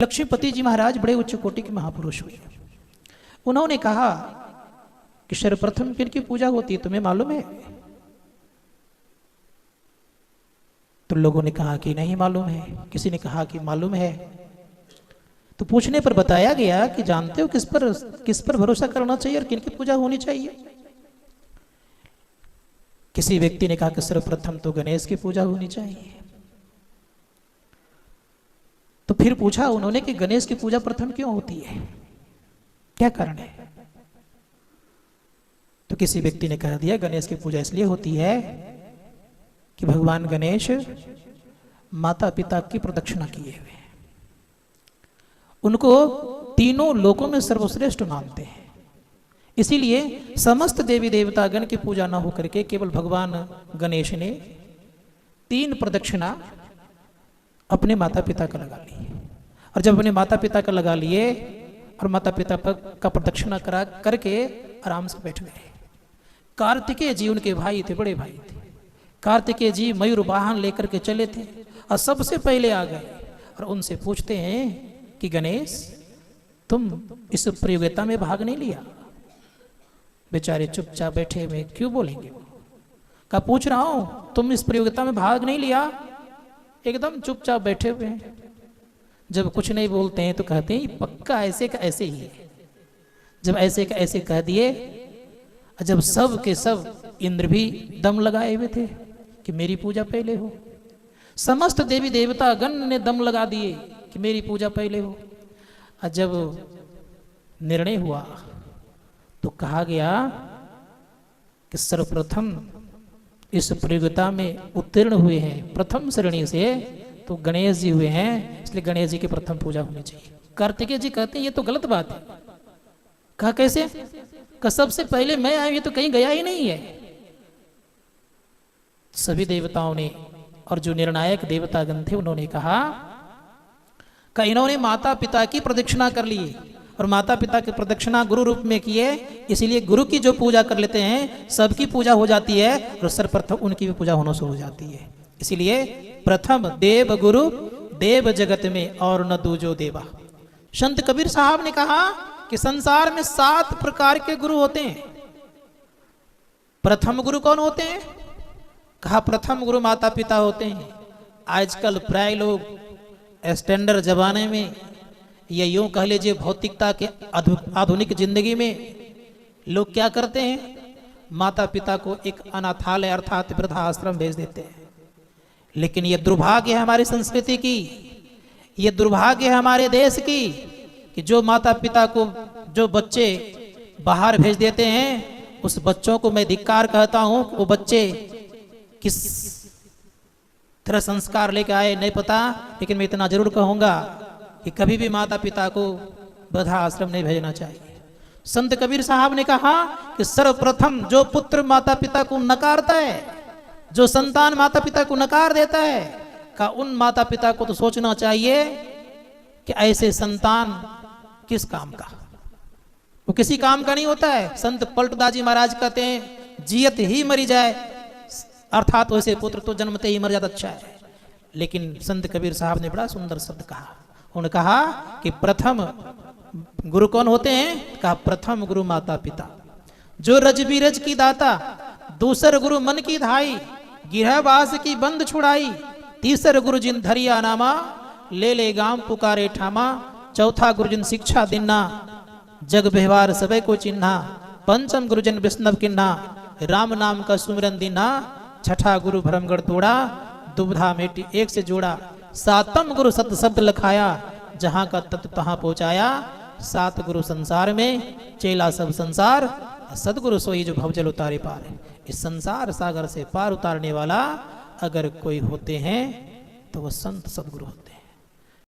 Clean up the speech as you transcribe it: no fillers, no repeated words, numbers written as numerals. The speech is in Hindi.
लक्ष्मीपति जी महाराज बड़े उच्च कोटि के महापुरुष हुए। उन्होंने कहा कि सर्वप्रथम किनकी पूजा होती है तुम्हें मालूम है? तो लोगों ने कहा कि नहीं मालूम है। किसी ने कहा कि मालूम है। तो पूछने पर बताया गया कि जानते हो किस पर भरोसा करना चाहिए और किनकी पूजा होनी चाहिए? किसी व्यक्ति ने कहा कि सर्वप्रथम तो गणेश की पूजा होनी चाहिए। तो फिर पूछा उन्होंने कि गणेश की पूजा प्रथम क्यों होती है, क्या कारण है? तो किसी व्यक्ति ने कह दिया गणेश की पूजा इसलिए होती है कि भगवान गणेश माता पिता की प्रदक्षिणा किए हुए हैं, उनको तीनों लोकों में सर्वश्रेष्ठ मानते हैं। इसीलिए समस्त देवी देवतागण की पूजा न होकर के केवल भगवान गणेश ने 3 प्रदक्षिणा अपने माता पिता का लगा ली। और जब अपने माता पिता का लगा लिए और माता पिता का प्रदक्षिणा करा करके आराम से बैठ गए। कार्तिकेय जी उनके भाई थे, बड़े भाई थे। कार्तिकेय जी मयूर वाहन लेकर के चले थे और सबसे पहले आ गए और उनसे पूछते हैं कि गणेश तुम इस प्रतियोगिता में भाग नहीं लिया? बेचारे चुपचाप बैठे हुए, क्यों बोलेंगे? कहा पूछ रहा हूं तुम इस प्रतियोगिता में भाग नहीं लिया? एकदम चुपचाप बैठे हुए हैं। जब कुछ नहीं बोलते हैं तो कहते हैं पक्का ऐसे का ऐसे ही है। जब ऐसे का ऐसे कह दिए, जब सब के सब इंद्र भी दम लगाए हुए थे कि मेरी पूजा पहले हो, समस्त देवी देवता गण ने दम लगा दिए कि मेरी पूजा पहले हो। और जब निर्णय हुआ तो कहा गया कि सर्वप्रथम इस प्रतियोगिता में उत्तीर्ण हुए हैं प्रथम श्रेणी से तो गणेश जी हुए हैं, इसलिए गणेश जी की प्रथम पूजा होनी चाहिए। कार्तिकेय जी कहते हैं ये तो गलत बात है। कहा कैसे? कहा सबसे पहले मैं आया, ये तो कहीं गया ही नहीं है। सभी देवताओं ने और जो निर्णायक देवतागण थे उन्होंने कहा इन्होंने माता पिता की प्रदक्षिणा कर ली और माता पिता की प्रदक्षिणा गुरु रूप में किए, इसलिए गुरु की जो पूजा कर लेते हैं सबकी पूजा हो जाती है और सर्वप्रथम उनकी भी पूजा होने से हो जाती है। इसलिए प्रथम देव गुरु देव जगत में और न दूजो देवा। संत कबीर साहब ने कहा कि संसार में 7 प्रकार के गुरु होते हैं। प्रथम गुरु कौन होते हैं? कहा प्रथम गुरु माता पिता होते हैं। आजकल प्राय लोग स्टैंडर्ड जमाने में या यूं कह लीजिए भौतिकता के आधुनिक जिंदगी में लोग क्या करते हैं, माता पिता को एक अनाथालय अर्थात वृद्धाश्रम भेज देते हैं। लेकिन यह दुर्भाग्य है हमारी संस्कृति की, यह दुर्भाग्य है हमारे देश की कि जो माता पिता को जो बच्चे बाहर भेज देते हैं उस बच्चों को मैं धिक्कार कहता हूं। वो बच्चे किस तरह संस्कार लेके आए नहीं पता, लेकिन मैं इतना जरूर कहूंगा कि कभी भी माता पिता को वृद्धाश्रम नहीं भेजना चाहिए। संत कबीर साहब ने कहा कि सर्वप्रथम जो पुत्र माता पिता को नकारता है, जो संतान माता पिता को नकार देता है, का उन माता पिता को तो सोचना चाहिए कि ऐसे संतान किस काम का, वो किसी काम का नहीं होता है। संत पलटदास जी महाराज कहते हैं जियत ही मरी जाए, अर्थात वैसे पुत्र तो जन्मते ही मर जाता अच्छा है। लेकिन संत कबीर साहब ने बड़ा सुंदर शब्द कहा। उन्होंने कहा कि प्रथम गुरु कौन होते हैं? कहा प्रथम गुरु माता पिता जो रज बीरज की दाता, दूसर गुरु मन की धाई, गिरहवास की बंद छुड़ाई, तीसर गुरु जिन धरिया नामा, ले गांव पुकारे ठामा, चौथा गुरुजन शिक्षा दिन्ना, जग व्यवहार सबे को चिन्हा, पंचम गुरुजन विष्णव किन्ना, राम नाम का सुमिरन दिना, छठा गुरु भरमगढ़ तोड़ा, दुबधा मेटी एक से जोड़ा, सातम गुरु सत शब्द लखाया, जहां का तत्व तहां पहुंचाया, 7 गुरु संसार में, चेला सब संसार, सदगुरु सोई जो भवजल उतारे पार। इस संसार सागर से पार उतारने वाला अगर कोई होते हैं तो वह संत सदगुरु होते हैं।